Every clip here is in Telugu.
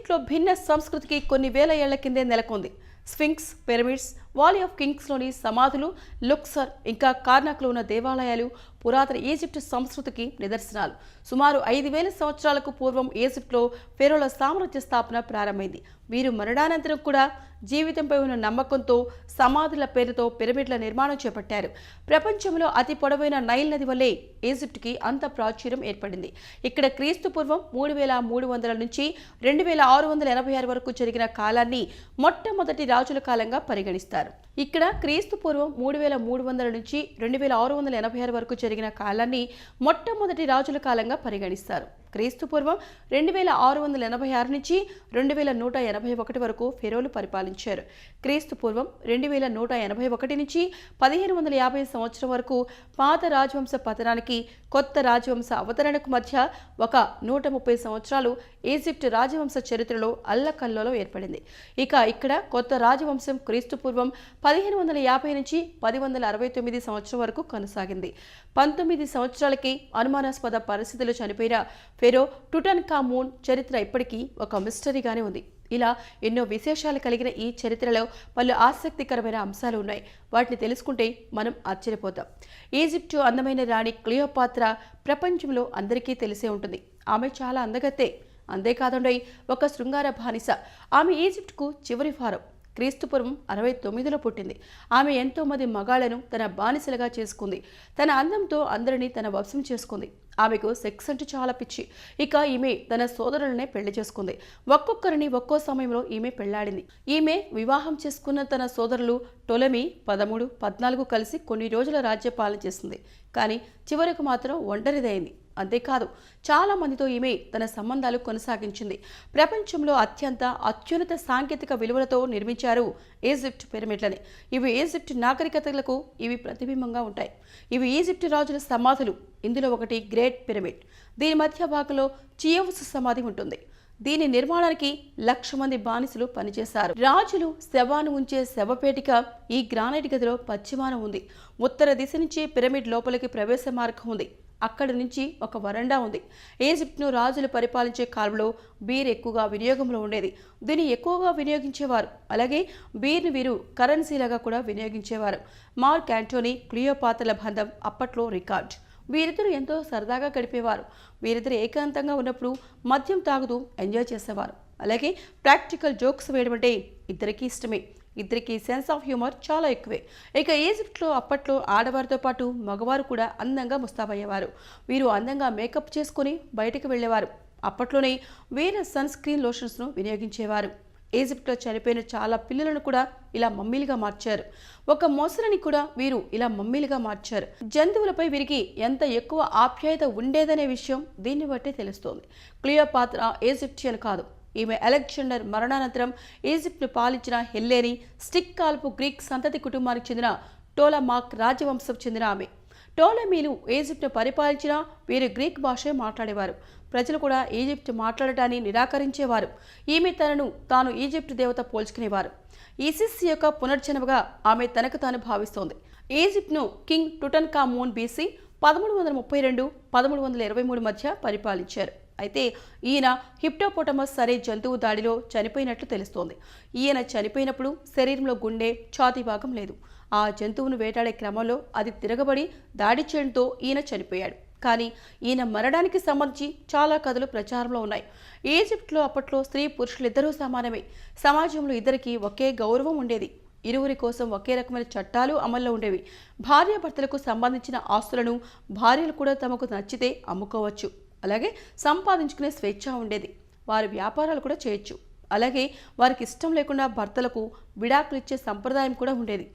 ఈజిప్ట్లో భిన్న సంస్కృతికి కొన్ని వేల ఏళ్ల కిందే నెలకొంది. స్ఫింక్స్, పిరమిడ్స్, వాలీ ఆఫ్ కింగ్స్లోని సమాధులు, లుక్సర్ ఇంకా కార్నాక్లో ఉన్న దేవాలయాలు పురాతన ఈజిప్ట్ సంస్కృతికి నిదర్శనాలు. సుమారు 5000 సంవత్సరాలకు పూర్వం ఈజిప్ట్లో ఫెరోల సామ్రాజ్య స్థాపన ప్రారంభమైంది. వీరు మరణానంతరం కూడా జీవితంపై ఉన్న నమ్మకంతో సమాధుల పేరుతో పిరమిడ్ల నిర్మాణం చేపట్టారు. ప్రపంచంలో అతి పొడవైన నైల్ నది వల్లే ఈజిప్ట్కి అంత ప్రాచుర్యం ఏర్పడింది. ఇక్కడ క్రీస్తు పూర్వం 3300 నుంచి 2686 వరకు జరిగిన కాలాన్ని మొట్టమొదటి రాజుల కాలంగా పరిగణిస్తారు. ఇక్కడ క్రీస్తు పూర్వం 3300 నుంచి 2686 వరకు జరిగిన కాలాన్ని మొట్టమొదటి రాజుల కాలంగా పరిగణిస్తారు. క్రీస్తు పూర్వం 2686 నుంచి 2181 వరకు ఫెరోలు పరిపాలించారు. క్రీస్తు పూర్వం 2181 నుంచి 1550 సంవత్సరం వరకు పాత రాజవంశ పతనానికి కొత్త రాజవంశ అవతరణకు మధ్య ఒక 130 సంవత్సరాలు ఈజిప్ట్ రాజవంశ చరిత్రలో అల్లకల్లోలం ఏర్పడింది. ఇక్కడ కొత్త రాజవంశం క్రీస్తు పూర్వం 1550 నుంచి 1069 సంవత్సరం వరకు కొనసాగింది. 19 సంవత్సరాలకి అనుమానాస్పద పరిస్థితులు చనిపోయిన ఫెరో టుటన్ఖామూన్ చరిత్ర ఇప్పటికీ ఒక మిస్టరీగానే ఉంది. ఇలా ఎన్నో విశేషాలు కలిగిన ఈ చరిత్రలో పలు ఆసక్తికరమైన అంశాలు ఉన్నాయి. వాటిని తెలుసుకుంటే మనం ఆశ్చర్యపోతాం. ఈజిప్టు అందమైన రాణి క్లియోపాత్రా ప్రపంచంలో అందరికీ తెలిసే ఉంటుంది. ఆమె చాలా అందగత్తే. అంతేకాదండి, ఒక శృంగార బానిస. ఆమె ఈజిప్టుకు చివరి ఫారం. క్రీస్తుపూర్వం 69లో పుట్టింది. ఆమె ఎంతో మంది మగాళ్లను తన బానిసలుగా చేసుకుంది. తన అందంతో అందరినీ తన వశం చేసుకుంది. ఆమెకు సెక్స్ అంటే చాలా పిచ్చి. ఈమె తన సోదరులనే పెళ్లి చేసుకుంది. ఒక్కొక్కరిని ఒక్కో సమయంలో ఈమె పెళ్లాడింది. ఈమె వివాహం చేసుకున్న తన సోదరులు టొలెమీ 13, 14 కలిసి కొన్ని రోజుల రాజ్యపాలన చేసింది. కానీ చివరకు మాత్రం ఒంటరిదైంది. అంతేకాదు, చాలా మందితో ఈమె తన సంబంధాలు కొనసాగించింది. ప్రపంచంలో అత్యున్నత సాంకేతిక విలువలతో నిర్మించారు ఈజిప్ట్ పిరమిడ్లని. ఇవి ఈజిప్ట్ నాగరికతలకు ఇవి ప్రతిబింబంగా ఉంటాయి. ఇవి ఈజిప్ట్ రాజుల సమాధులు. ఇందులో ఒకటి గ్రేట్ పిరమిడ్. దీని మధ్య భాగంలో చియోవ్స్ సమాధి ఉంటుంది. దీని నిర్మాణానికి 1,00,000 మంది బానిసలు పనిచేశారు. రాజులు శవాన్ని ఉంచే శవపేటిక ఈ గ్రానైట్ గదిలో పశ్చిమాన ఉంది. ఉత్తర దిశ నుంచి పిరమిడ్ లోపలికి ప్రవేశ మార్గం ఉంది. అక్కడి నుంచి ఒక వరండా ఉంది. ఈజిప్ట్ను రాజులు పరిపాలించే కాలంలో బీర్ ఎక్కువగా వినియోగంలో ఉండేది. దీన్ని ఎక్కువగా వినియోగించేవారు. అలాగే బీర్ని వీరు కరెన్సీలాగా కూడా వినియోగించేవారు. మార్క్ యాంటోనీ, క్లియోపాత్రల బంధం అప్పట్లో రికార్డ్. వీరిద్దరూ ఎంతో సరదాగా గడిపేవారు. వీరిద్దరు ఏకాంతంగా ఉన్నప్పుడు మద్యం తాగుతూ ఎంజాయ్ చేసేవారు. అలాగే ప్రాక్టికల్ జోక్స్ వేయడం అంటే ఇద్దరికీ ఇష్టమే. ఇద్దరికి సెన్స్ ఆఫ్ హ్యూమర్ చాలా ఎక్కువే. ఈజిప్ట్లో అప్పట్లో ఆడవారితో పాటు మగవారు కూడా అందంగా ముస్తాబయ్యేవారు. వీరు అందంగా మేకప్ చేసుకుని బయటకు వెళ్ళేవారు. అప్పట్లోనే వేరే సన్ స్క్రీన్ లోషన్స్ను వినియోగించేవారు. ఈజిప్ట్లో చనిపోయిన చాలా పిల్లలను కూడా ఇలా మమ్మీలుగా మార్చారు. ఒక మొసలిని కూడా వీరు ఇలా మమ్మీలుగా మార్చారు. జంతువులపై వీరికి ఎంత ఎక్కువ ఆప్యాయత ఉండేదనే విషయం దీన్ని బట్టే తెలుస్తోంది. క్లియోపాత్రా ఈజిప్షియన్ కాదు. ఈమె అలెగ్జాండర్ మరణానంతరం ఈజిప్ట్ను పాలించిన హెల్లేని, స్టిక్ కాల్పు గ్రీక్ సంతతి కుటుంబానికి చెందిన టోలమాక్ రాజవంశం చెందిన ఆమె. టోలమీలు ఈజిప్ట్ను పరిపాలించిన వీరు గ్రీక్ భాషే మాట్లాడేవారు. ప్రజలు కూడా ఈజిప్ట్ మాట్లాడటాన్ని నిరాకరించేవారు. ఈమె తాను ఈజిప్ట్ దేవత పోల్చుకునేవారు. ఈసిస్ యొక్క పునర్జన్మగా ఆమె తనకు తాను భావిస్తోంది. ఈజిప్ట్ను కింగ్ టుటన్ఖామూన్ బీసీ 1332-1323 మధ్య పరిపాలించారు. అయితే ఈయన హిప్టోపోటమస్ అనే జంతువు దాడిలో చనిపోయినట్లు తెలుస్తోంది. ఈయన చనిపోయినప్పుడు శరీరంలో గుండె, ఛాతీ భాగం లేదు. ఆ జంతువును వేటాడే క్రమంలో అది తిరగబడి దాడి చేయడంతో ఈయన చనిపోయాడు. కానీ ఈయన మరణానికి సంబంధించి చాలా కథలు ప్రచారంలో ఉన్నాయి. ఈజిప్ట్లో అప్పట్లో స్త్రీ పురుషులిద్దరూ సమానమే. సమాజంలో ఇద్దరికీ ఒకే గౌరవం ఉండేది. ఇరువురి కోసం ఒకే రకమైన చట్టాలు అమల్లో ఉండేవి. భార్యాభర్తలకు సంబంధించిన ఆస్తులను భార్యలు కూడా తమకు నచ్చితే అమ్ముకోవచ్చు. అలాగే సంపాదించుకునే స్వేచ్ఛ ఉండేది. వారి వ్యాపారాలు కూడా చేయొచ్చు. అలాగే వారికి ఇష్టం లేకుండా భర్తలకు విడాకులు ఇచ్చే సంప్రదాయం కూడా ఉండేది.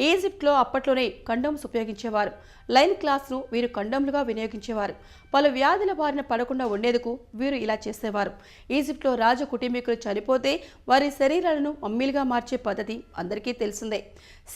ఈజిప్ట్లో అప్పట్లోనే కండోమ్స్ ఉపయోగించేవారు. లైన్ క్లాస్ను వీరు కండోమ్లుగా వినియోగించేవారు. పలు వ్యాధుల బారిన పడకుండా ఉండేందుకు వీరు ఇలా చేసేవారు. ఈజిప్ట్లో రాజ కుటుంబీకులు చనిపోతే వారి శరీరాలను మమ్మీలుగా మార్చే పద్ధతి అందరికీ తెలిసిందే.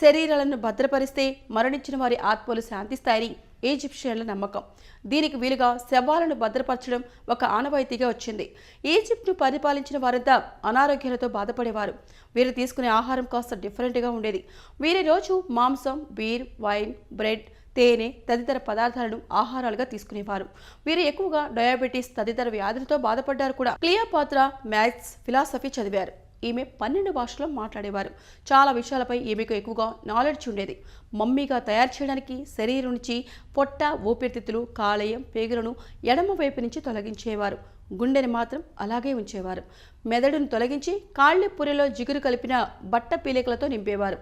శరీరాలను భద్రపరిస్తే మరణించిన వారి ఆత్మలు శాంతిస్తాయని ఈజిప్షియన్ల నమ్మకం. దీనికి వీలుగా శవాలను భద్రపరచడం ఒక ఆనవాయితీగా వచ్చింది. ఈజిప్ట్ను పరిపాలించిన వారంతా అనారోగ్యాలతో బాధపడేవారు. వీరు తీసుకునే ఆహారం కాస్త డిఫరెంట్గా ఉండేది. వీరి రోజు మాంసం, బీర్, వైన్, బ్రెడ్, తేనె తదితర పదార్థాలను ఆహారాలుగా తీసుకునేవారు. వీరు ఎక్కువగా డయాబెటీస్ తదితర వ్యాధులతో బాధపడ్డారు కూడా. క్లియోపాత్రా మ్యాథ్స్, ఫిలాసఫీ చదివారు. ఈమె 12 భాషల్లో మాట్లాడేవారు. చాలా విషయాలపై ఈమెకు ఎక్కువగా నాలెడ్జ్ ఉండేది. మమ్మీగా తయారు చేయడానికి శరీరం నుంచి పొట్ట, ఊపిరితిత్తులు, కాలేయం, పేగులను ఎడమ వైపు నుంచి తొలగించేవారు. గుండెని మాత్రం అలాగే ఉంచేవారు. మెదడును తొలగించి కాళ్ళెపురిలో జిగురు కలిపిన బట్ట పీలికలతో నింపేవారు.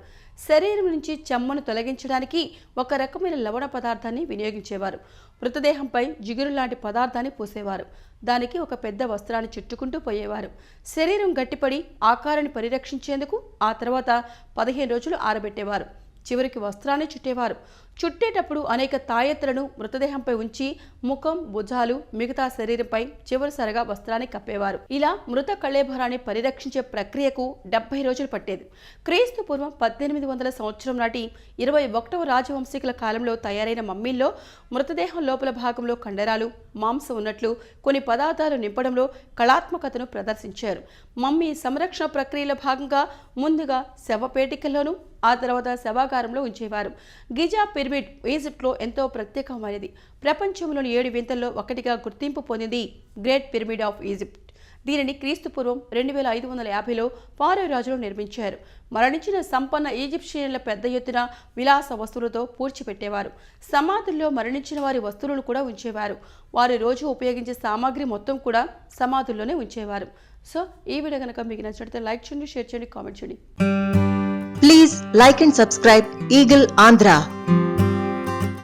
శరీరం నుంచి చెమ్మను తొలగించడానికి ఒక రకమైన లవణ పదార్థాన్ని వినియోగించేవారు. మృతదేహంపై జిగురు లాంటి పదార్థాన్ని పూసేవారు. దానికి ఒక పెద్ద వస్త్రాన్ని చుట్టుకుంటూ పోయేవారు. శరీరం గట్టిపడి ఆకారాన్ని పరిరక్షించేందుకు ఆ తర్వాత 15 రోజులు ఆరబెట్టేవారు. చివరికి వస్త్రాన్ని చుట్టేవారు. చుట్టేటప్పుడు అనేక తాయెత్తులను మృతదేహంపై ఉంచి ముఖం, భుజాలు, మిగతా శరీరంపై చివరిసారిగా వస్త్రాన్ని కప్పేవారు. ఇలా మృత కళేబరాన్ని పరిరక్షించే ప్రక్రియకు 70 రోజులు పట్టేది. క్రీస్తు పూర్వం 1800 సంవత్సరం నాటి 21వ రాజవంశీకుల కాలంలో తయారైన మమ్మీల్లో మృతదేహం లోపల భాగంలో కండరాలు, మాంసం ఉన్నట్లు కొన్ని పదార్థాలు నింపడంలో కళాత్మకతను ప్రదర్శించారు. మమ్మీ సంరక్షణ ప్రక్రియలో భాగంగా ముందుగా శవపేటికల్లోనూ ఆ తర్వాత శవాగారంలో ఉంచేవారు. గిజా పిరమిడ్ ఈజిప్ట్లో ఎంతో ప్రత్యేకమైనది. ప్రపంచంలోని 7 వింతల్లో ఒకటిగా గుర్తింపు పొందింది గ్రేట్ పిరమిడ్ ఆఫ్ ఈజిప్ట్. దీనిని క్రీస్తుపూర్వం 2550లో ఫారో రాజులు నిర్మించారు. మరణించిన సంపన్న ఈజిప్షియన్ల పెద్ద ఎత్తున విలాస వస్తువులతో పూడ్చిపెట్టేవారు. సమాధుల్లో మరణించిన వారి వస్తువులను కూడా ఉంచేవారు. వారు రోజు ఉపయోగించే సామాగ్రి మొత్తం కూడా సమాధుల్లోనే ఉంచేవారు. సో ఈ వీడియో కనుక మీకు నచ్చినట్లయితే లైక్ చేయండి, షేర్ చేయండి, కామెంట్ చేయండి. Please like and subscribe Eagle Andhra.